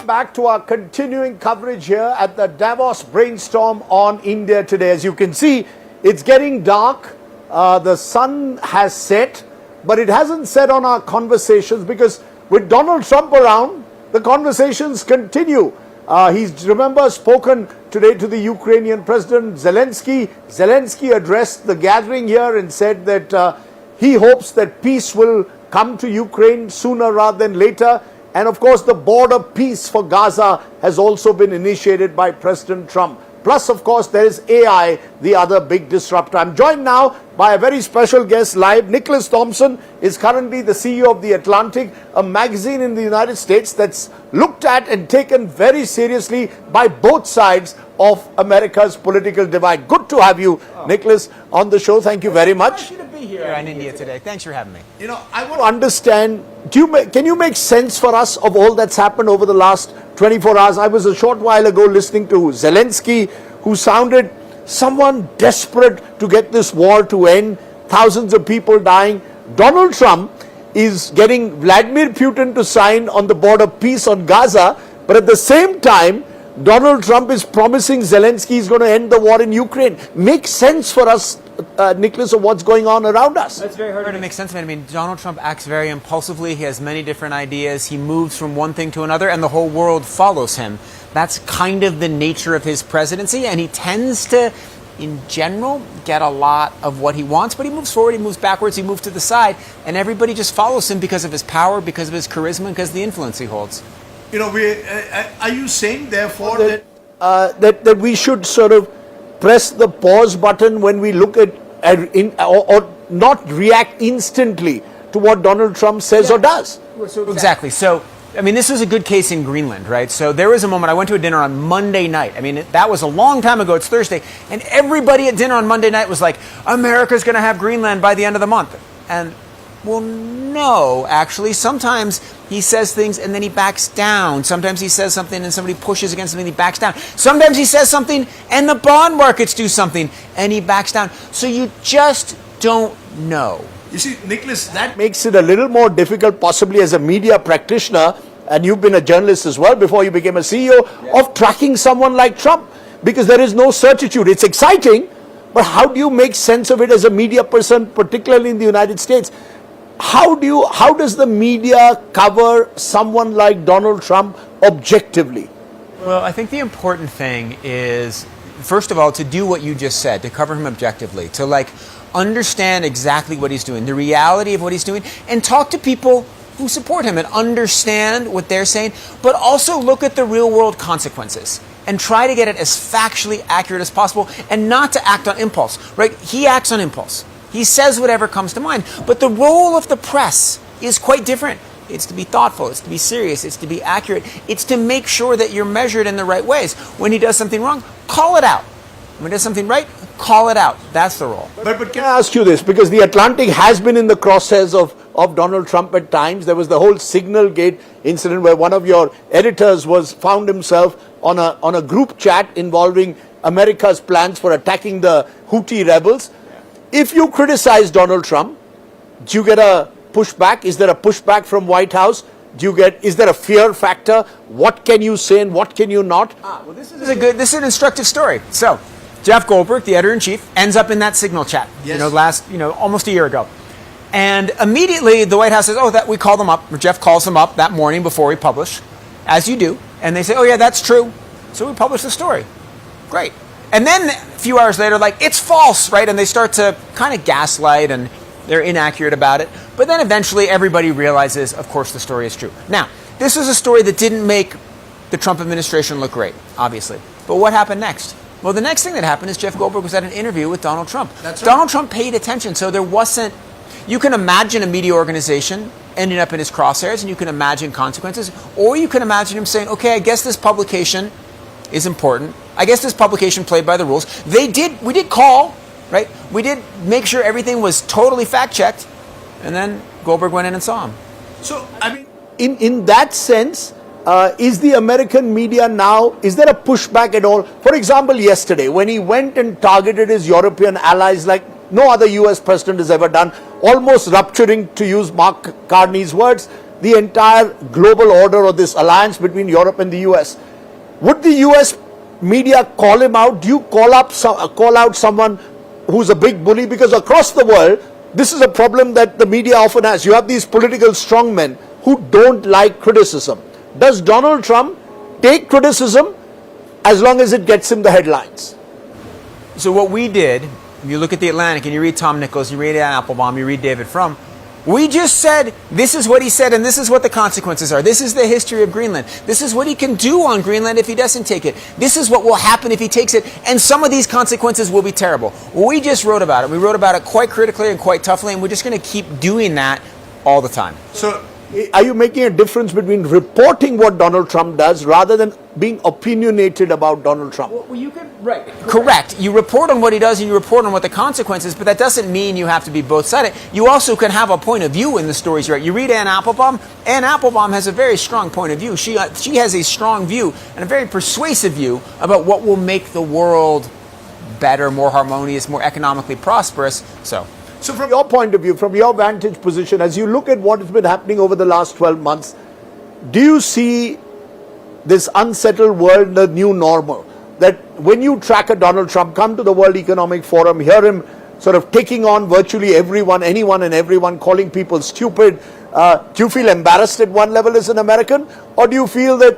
Back to our continuing coverage here at the Davos brainstorm on India today. As you can see, it's getting dark. The sun has set, but it hasn't set on our conversations because with Donald Trump around, the conversations continue. He's, remember, spoken today to the Ukrainian President Zelensky. Zelensky addressed the gathering here and said that he hopes that peace will come to Ukraine sooner rather than later. And of course, the border peace for Gaza has also been initiated by President Trump. Plus, of course, there is AI, the other big disruptor. I'm joined now by a very special guest live. Nicholas Thompson is currently the CEO of The Atlantic, a magazine in the United States that's looked at and taken very seriously by both sides of America's political divide. Good to have you, Nicholas, on the show. Thank you very much. Here in India today. Thanks for having me. You know, I want to understand, can you make sense for us of all that's happened over the last 24 hours? I was a short while ago listening to Zelensky, who sounded someone desperate to get this war to end, thousands of people dying. Donald Trump is getting Vladimir Putin to sign on the border peace on Gaza, but at the same time, Donald Trump is promising Zelensky he's going to end the war in Ukraine. Make sense for us, Nicholas, of what's going on around us. That's very hard to make sense of it. I mean, Donald Trump acts very impulsively. He has many different ideas. He moves from one thing to another, and the whole world follows him. That's kind of the nature of his presidency, and he tends to, in general, get a lot of what he wants, but he moves forward, he moves backwards, he moves to the side, and everybody just follows him because of his power, because of his charisma, because of the influence he holds. You know, are you saying, therefore, that we should sort of press the pause button when we look at, or not react instantly to what Donald Trump says or does? Exactly. So, I mean, this was a good case in Greenland, right? So there was a moment, I went to a dinner on Monday night. I mean, that was a long time ago. It's Thursday. And everybody at dinner on Monday night was like, America's going to have Greenland by the end of the month. And, well, no, actually. Sometimes he says things and then he backs down. Sometimes he says something and somebody pushes against something and he backs down. Sometimes he says something and the bond markets do something and he backs down. So you just don't know. You see, Nicholas, that makes it a little more difficult, possibly as a media practitioner, and you've been a journalist as well before you became a CEO, of tracking someone like Trump, because there is no certitude. It's exciting, but how do you make sense of it as a media person, particularly in the United States? How does the media cover someone like Donald Trump objectively? Well, I think the important thing is, first of all, to do what you just said, to cover him objectively, to understand exactly what he's doing, the reality of what he's doing, and talk to people who support him and understand what they're saying, but also look at the real world consequences and try to get it as factually accurate as possible and not to act on impulse, right? He acts on impulse. He says whatever comes to mind, but the role of the press is quite different. It's to be thoughtful, it's to be serious, it's to be accurate, it's to make sure that you're measured in the right ways. When he does something wrong, call it out. When he does something right, call it out. That's the role. But can I ask you this? Because The Atlantic has been in the crosshairs of Donald Trump at times. There was the whole Signal Gate incident where one of your editors found himself on a group chat involving America's plans for attacking the Houthi rebels. If you criticize Donald Trump, do you get a pushback? Is there a pushback from White House? Is there a fear factor? What can you say and what can you not? Well, this is an instructive story. So, Jeff Goldberg, the editor-in-chief, ends up in that Signal chat, yes. Almost a year ago. And immediately the White House says, we call them up, or Jeff calls them up that morning before we publish, as you do. And they say, oh yeah, that's true. So we publish the story. Great. And then a few hours later, it's false, right? And they start to kind of gaslight and they're inaccurate about it. But then eventually everybody realizes, of course, the story is true. Now, this was a story that didn't make the Trump administration look great, obviously. But what happened next? Well, the next thing that happened is Jeff Goldberg was at an interview with Donald Trump. That's right. Donald Trump paid attention, so there wasn't... You can imagine a media organization ending up in his crosshairs, and you can imagine consequences, or you can imagine him saying, okay, I guess this publication is important. I guess this publication played by the rules. We did call, right? We did make sure everything was totally fact-checked, and then Goldberg went in and saw him. So, I mean, in that sense, is the American media now, is there a pushback at all? For example, yesterday, when he went and targeted his European allies like no other US president has ever done, almost rupturing, to use Mark Carney's words, the entire global order or this alliance between Europe and the US. Would the US media call him out? Do you call out someone who's a big bully? Because across the world, this is a problem that the media often has. You have these political strongmen who don't like criticism. Does Donald Trump take criticism as long as it gets him the headlines? So what we did, if you look at The Atlantic and you read Tom Nichols, you read Ann Applebaum, you read David Frum, we just said, this is what he said and this is what the consequences are. This is the history of Greenland. This is what he can do on Greenland if he doesn't take it. This is what will happen if he takes it. And some of these consequences will be terrible. We just wrote about it. We wrote about it quite critically and quite toughly, and we're just going to keep doing that all the time. So, are you making a difference between reporting what Donald Trump does rather than being opinionated about Donald Trump? Well, you could, right. Correct. You report on what he does and you report on what the consequences, but that doesn't mean you have to be both-sided. You also can have a point of view in the stories you write. You read Ann Applebaum. Ann Applebaum has a very strong point of view. She has a strong view and a very persuasive view about what will make the world better, more harmonious, more economically prosperous. So from your point of view, from your vantage position, as you look at what has been happening over the last 12 months, do you see this unsettled world the new normal? That when you track a Donald Trump, come to the World Economic Forum, hear him sort of taking on virtually everyone, anyone and everyone, calling people stupid, do you feel embarrassed at one level as an American? Or do you feel that,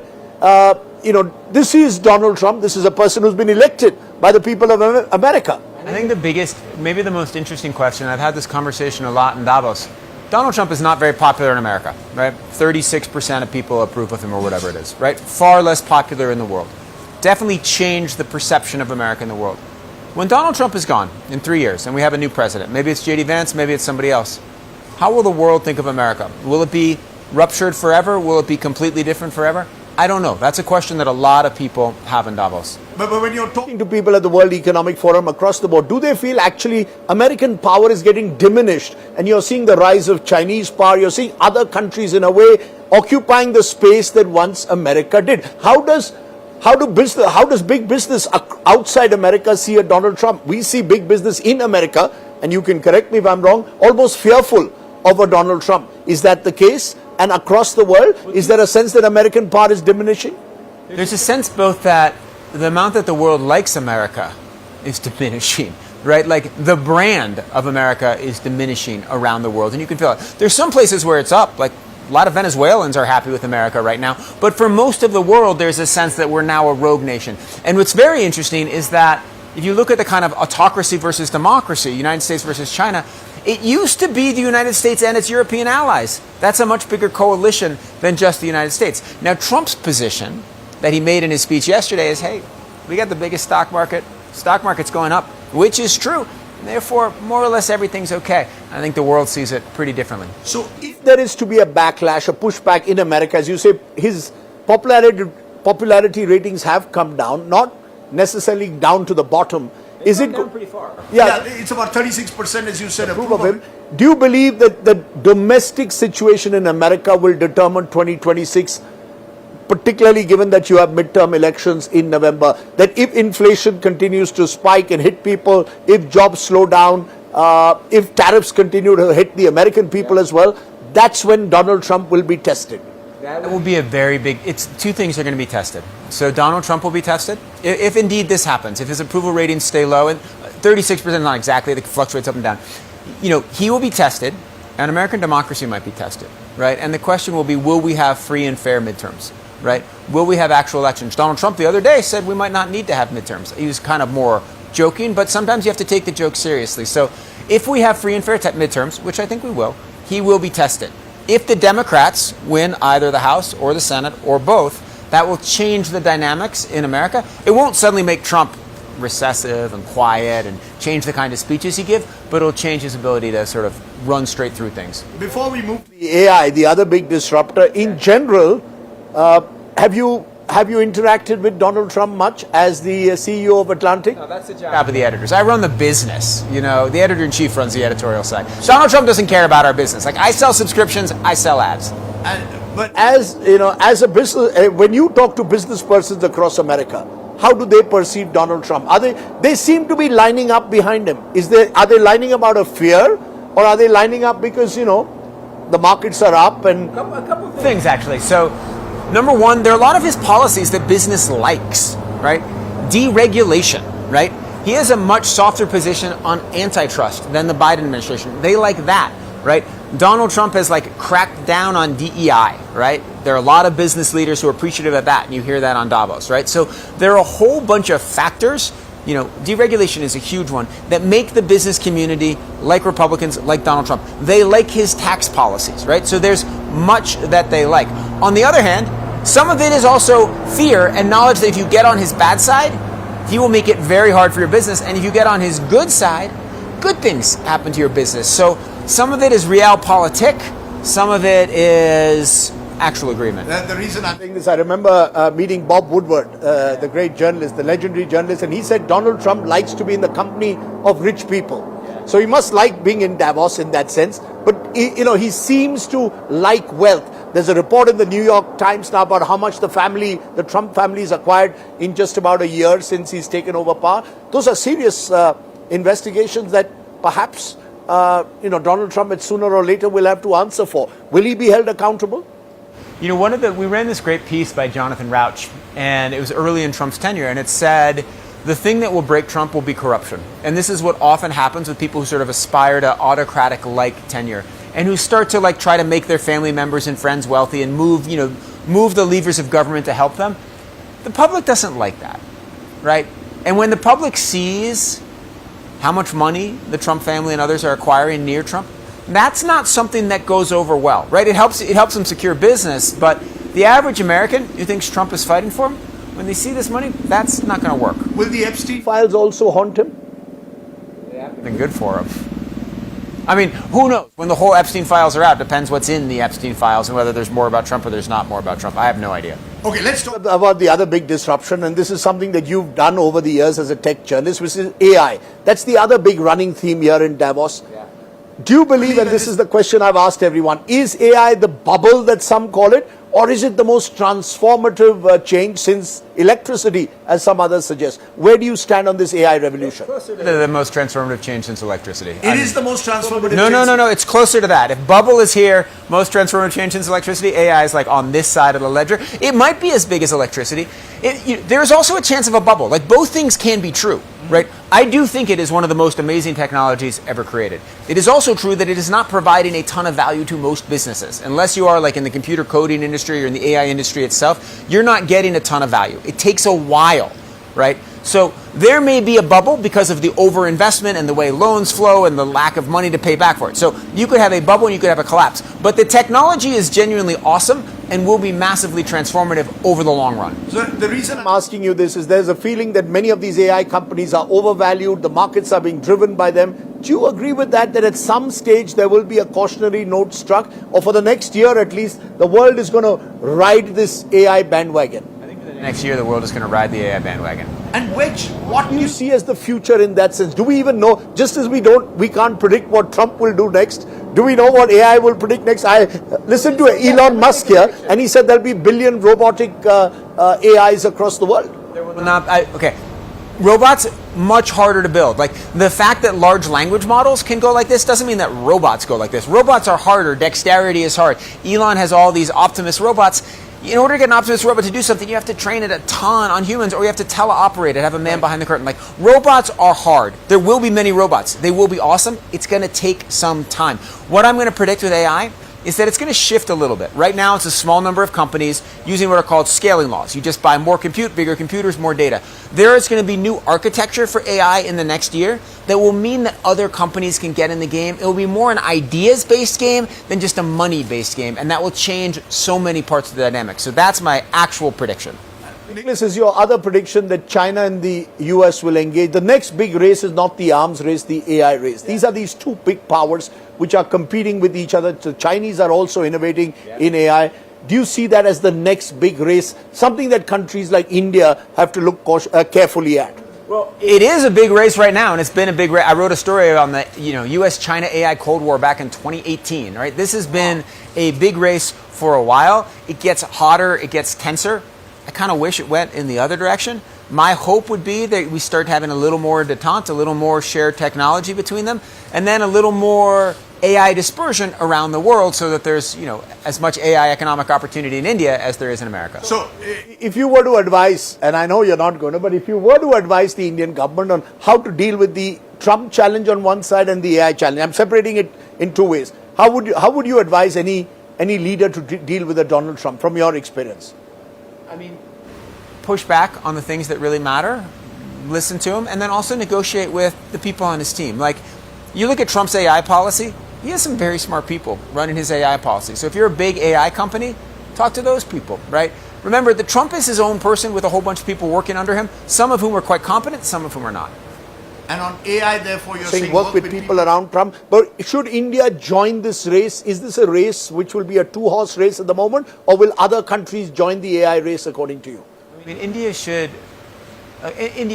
this is Donald Trump, this is a person who's been elected by the people of America? I think the biggest, maybe the most interesting question, I've had this conversation a lot in Davos. Donald Trump is not very popular in America, right? 36% of people approve of him or whatever it is, right? Far less popular in the world. Definitely changed the perception of America in the world. When Donald Trump is gone in 3 years and we have a new president, maybe it's J.D. Vance, maybe it's somebody else, how will the world think of America? Will it be ruptured forever? Will it be completely different forever? I don't know. That's a question that a lot of people have in Davos. But when you're talking to people at the World Economic Forum across the board, do they feel actually American power is getting diminished and you're seeing the rise of Chinese power, you're seeing other countries in a way occupying the space that once America did? How does big business outside America see a Donald Trump? We see big business in America, and you can correct me if I'm wrong, almost fearful of a Donald Trump. Is that the case? And across the world, is there a sense that American power is diminishing? There's a sense both that the amount that the world likes America is diminishing, right? Like the brand of America is diminishing around the world, and you can feel it. There's some places where it's up, like a lot of Venezuelans are happy with America right now, but for most of the world, there's a sense that we're now a rogue nation. And what's very interesting is that if you look at the kind of autocracy versus democracy, United States versus China, it used to be the United States and its European allies. That's a much bigger coalition than just the United States. Now, Trump's position that he made in his speech yesterday is, hey, we got the biggest stock market's going up, which is true. Therefore, more or less everything's okay. I think the world sees it pretty differently. So if there is to be a backlash, a pushback in America, as you say, his popularity ratings have come down, not necessarily down to the bottom. Is it down pretty far? Yeah, it's about 36%, as you said, approve of him. Do you believe that the domestic situation in America will determine 2026, particularly given that you have midterm elections in November, that if inflation continues to spike and hit people, if jobs slow down, if tariffs continue to hit the American people as well, that's when Donald Trump will be tested? That will be a very big, two things are going to be tested. So Donald Trump will be tested. If indeed this happens, if his approval ratings stay low, and 36% is not exactly, it fluctuates up and down, he will be tested, and American democracy might be tested, right? And the question will be, will we have free and fair midterms, right? Will we have actual elections? Donald Trump the other day said we might not need to have midterms. He was kind of more joking, but sometimes you have to take the joke seriously. So if we have free and fair midterms, which I think we will, he will be tested. If the Democrats win either the House or the Senate or both, that will change the dynamics in America. It won't suddenly make Trump recessive and quiet and change the kind of speeches he gives, but it'll change his ability to sort of run straight through things. Before we move to the AI, the other big disruptor, in general, have you interacted with Donald Trump much as the CEO of Atlantic? No, that's the job of the editors. I run the business. The editor-in-chief runs the editorial side. Donald Trump doesn't care about our business. Like, I sell subscriptions, I sell ads. But as a business, when you talk to business persons across America, how do they perceive Donald Trump? They seem to be lining up behind him. Are they lining up out of fear, or are they lining up because the markets are up and... A couple of things, actually. So, number one, there are a lot of his policies that business likes, right? Deregulation, right? He has a much softer position on antitrust than the Biden administration. They like that, right? Donald Trump has cracked down on DEI, right? There are a lot of business leaders who are appreciative of that, and you hear that on Davos, right? So there are a whole bunch of factors, deregulation is a huge one, that make the business community like Republicans, like Donald Trump. They like his tax policies, right? So there's much that they like. On the other hand, some of it is also fear and knowledge that if you get on his bad side, he will make it very hard for your business. And if you get on his good side, good things happen to your business. So some of it is realpolitik, some of it is actual agreement. The reason I'm saying this, I remember meeting Bob Woodward, the great journalist, the legendary journalist, and he said Donald Trump likes to be in the company of rich people. So he must like being in Davos in that sense. But he seems to like wealth. There's a report in the New York Times now about how much the Trump family has acquired in just about a year since he's taken over power. Those are serious investigations that perhaps Donald Trump sooner or later will have to answer for. Will he be held accountable? We ran this great piece by Jonathan Rauch, and it was early in Trump's tenure, and it said, the thing that will break Trump will be corruption. And this is what often happens with people who sort of aspire to autocratic-like tenure and who start to try to make their family members and friends wealthy and move the levers of government to help them. The public doesn't like that, right? And when the public sees how much money the Trump family and others are acquiring near Trump, that's not something that goes over well, right? It helps them secure business, but the average American who thinks Trump is fighting for him, when they see this money, that's not going to work. Will the Epstein files also haunt him? They haven't been good for him. I mean, who knows? When the whole Epstein files are out, depends what's in the Epstein files and whether there's more about Trump or there's not more about Trump. I have no idea. Okay, let's talk about the other big disruption, and this is something that you've done over the years as a tech journalist, which is AI. That's the other big running theme here in Davos. Yeah. Do you believe, and this is the question I've asked everyone, is AI the bubble that some call it, or is it the most transformative change since electricity, as some others suggest? Where do you stand on this AI revolution? The most transformative change since electricity. It is the most transformative change? No. It's closer to that. If bubble is here, most transformative change since electricity, AI is on this side of the ledger. It might be as big as electricity. There's also a chance of a bubble. Both things can be true, right? I do think it is one of the most amazing technologies ever created. It is also true that it is not providing a ton of value to most businesses. Unless you are in the computer coding industry or in the AI industry itself, you're not getting a ton of value. It takes a while, right? So there may be a bubble because of the overinvestment and the way loans flow and the lack of money to pay back for it. So you could have a bubble and you could have a collapse. But the technology is genuinely awesome and will be massively transformative over the long run. So the reason I'm asking you this is there's a feeling that many of these AI companies are overvalued, the markets are being driven by them. Do you agree with that at some stage there will be a cautionary note struck, or for the next year at least, the world is going to ride this AI bandwagon? Next year, the world is going to ride the AI bandwagon. And what do you see as the future in that sense? Do we even know, just as we can't predict what Trump will do next, do we know what AI will predict next? I listened to Elon Musk here, and he said there'll be billion robotic AIs across the world. There will not, okay. Robots, much harder to build. The fact that large language models can go like this doesn't mean that robots go like this. Robots are harder. Dexterity is hard. Elon has all these Optimus robots. In order to get an Optimus robot to do something, you have to train it a ton on humans, or you have to teleoperate it, have a man behind the curtain. Robots are hard. There will be many robots. They will be awesome. It's going to take some time. What I'm going to predict with AI is that it's going to shift a little bit. Right now, it's a small number of companies using what are called scaling laws. You just buy more compute, bigger computers, more data. There is going to be new architecture for AI in the next year that will mean that other companies can get in the game. It will be more an ideas-based game than just a money-based game, and that will change so many parts of the dynamic. So that's my actual prediction. Nicholas, is your other prediction that China and the US will engage? The next big race is not the arms race, the AI race. These are these two big powers which are competing with each other. The Chinese are also innovating in AI. Do you see that as the next big race, something that countries like India have to look carefully at? Well, it is a big race right now, and it's been a big race. I wrote a story on the U.S.-China AI Cold War back in 2018. Right, this has been a big race for a while. It gets hotter, it gets tenser. I kind of wish it went in the other direction. My hope would be that we start having a little more detente, a little more shared technology between them, and then a little more AI dispersion around the world so that there's, as much AI economic opportunity in India as there is in America. So, if you were to advise, and I know you're not going to, but if you were to advise the Indian government on how to deal with the Trump challenge on one side and the AI challenge, I'm separating it in two ways. How would you advise any leader to deal with a Donald Trump from your experience? I mean, push back on the things that really matter, listen to him, and then also negotiate with the people on his team. Like, you look at Trump's AI policy, he has some very smart people running his AI policy. So if you're a big AI company, talk to those people, right? Remember that Trump is his own person with a whole bunch of people working under him, some of whom are quite competent, some of whom are not. And on AI, therefore, you're saying work with people around Trump. But should India join this race? Is this a race which will be a two-horse race at the moment? Or will other countries join the AI race according to you? I mean, India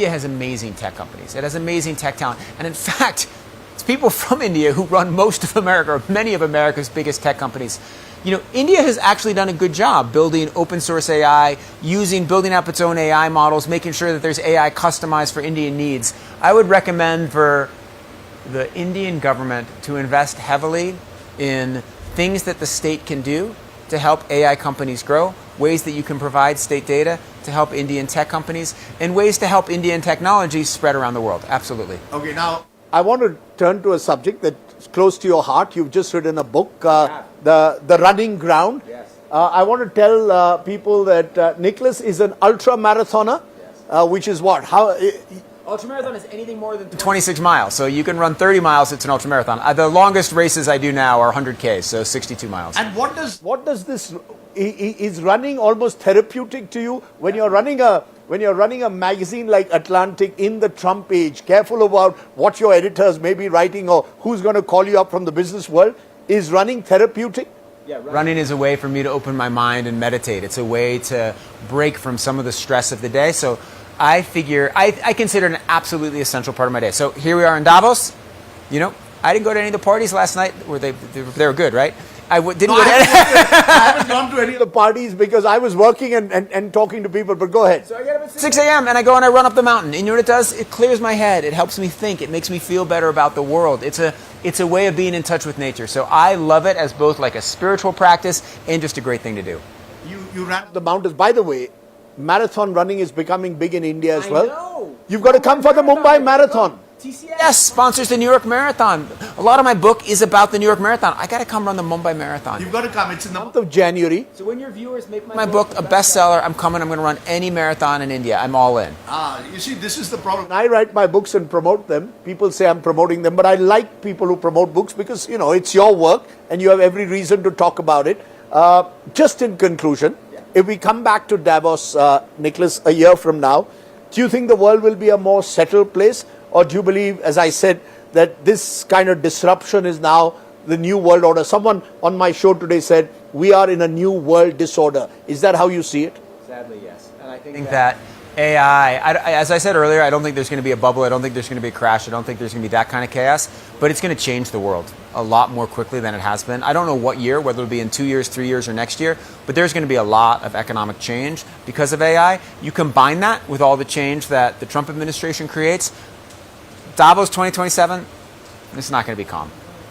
has amazing tech companies. It has amazing tech talent. And in fact, it's people from India who run most of America, or many of America's biggest tech companies. India has actually done a good job building open source AI, building up its own AI models, making sure that there's AI customized for Indian needs. I would recommend for the Indian government to invest heavily in things that the state can do to help AI companies grow, ways that you can provide state data to help Indian tech companies, and ways to help Indian technology spread around the world. Absolutely. Okay, now I want to turn to a subject that's close to your heart. You've just written a book, The Running Ground. Yes. I want to tell people that Nicholas is an ultra marathoner, which is what? Ultramarathon is anything more than 26 miles. So you can run 30 miles, it's an ultramarathon. The longest races I do now are 100K, so 62 miles. And what does this, is running almost therapeutic to you when you're running a magazine like Atlantic in the Trump age, careful about what your editors may be writing or who's going to call you up from the business world? Is running therapeutic? Yeah, running is a way for me to open my mind and meditate. It's a way to break from some of the stress of the day. So I consider it an absolutely essential part of my day. So here we are in Davos. I didn't go to any of the parties last night. They were good, right? I haven't gone to any of the parties because I was working and talking to people, but go ahead. So I get up at 6 a.m. and I go and I run up the mountain. And you know what it does? It clears my head. It helps me think. It makes me feel better about the world. It's a way of being in touch with nature. So I love it as both like a spiritual practice and just a great thing to do. You ran up the mountains. By the way, marathon running is becoming big in India as well. I know. You've got to come for the Mumbai Marathon. TCS sponsors the New York Marathon. A lot of my book is about the New York Marathon. I got to come run the Mumbai Marathon. You've got to come. It's in the month of January. So when your viewers make my book a bestseller, I'm coming. I'm going to run any marathon in India. I'm all in. You see, this is the problem. When I write my books and promote them, people say I'm promoting them, but I like people who promote books because, it's your work and you have every reason to talk about it. Just in conclusion, if we come back to Davos, Nicholas, a year from now, do you think the world will be a more settled place? Or do you believe, as I said, that this kind of disruption is now the new world order? Someone on my show today said, we are in a new world disorder. Is that how you see it? Sadly, yes. And I think that AI, as I said earlier, I don't think there's going to be a bubble. I don't think there's going to be a crash. I don't think there's going to be that kind of chaos. But it's going to change the world a lot more quickly than it has been. I don't know what year, whether it'll be in 2 years, 3 years, or next year, but there's going to be a lot of economic change because of AI. You combine that with all the change that the Trump administration creates, Davos 2027, it's not going to be calm.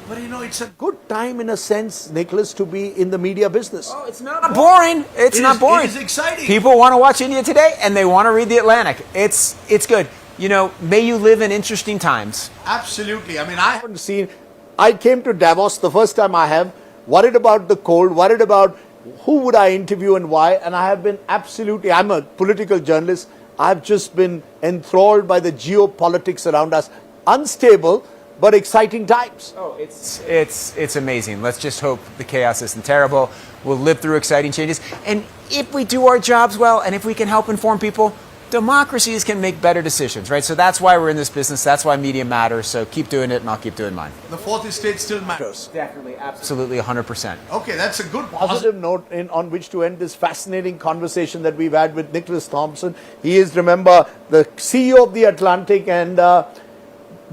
But it's a good time in a sense, Nicholas, to be in the media business. Oh, it's not boring. It's not boring. It is exciting. People want to watch India Today and they want to read The Atlantic. It's good. May you live in interesting times. Absolutely. I came to Davos the first time I have, worried about the cold, worried about who would I interview and why, and I have been I'm a political journalist. I've just been enthralled by the geopolitics around us. Unstable, but exciting times. Oh, it's amazing. Let's just hope the chaos isn't terrible. We'll live through exciting changes. And if we do our jobs well, and if we can help inform people, democracies can make better decisions, right? So that's why we're in this business. That's why media matters. So keep doing it, and I'll keep doing mine. The fourth estate still matters. Definitely, absolutely, 100%. Okay, that's a good positive note on which to end this fascinating conversation that we've had with Nicholas Thompson. He is, remember, the CEO of the Atlantic, and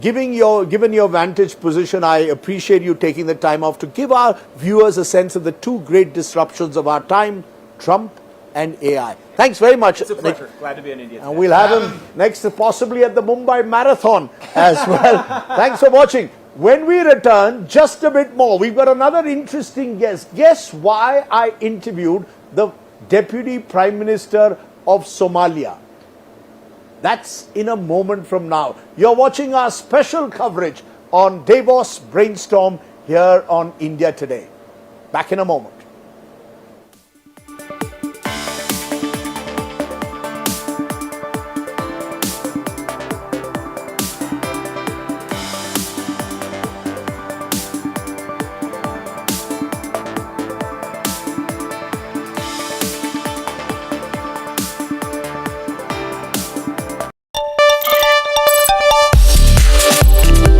given your vantage position, I appreciate you taking the time off to give our viewers a sense of the two great disruptions of our time, Trump and AI. Thanks very much. It's a pleasure. Glad to be in India today. And we'll have him next, possibly at the Mumbai Marathon as well. Thanks for watching. When we return, just a bit more. We've got another interesting guest. Guess why I interviewed the Deputy Prime Minister of Somalia? That's in a moment from now. You're watching our special coverage on Davos Brainstorm here on India Today. Back in a moment.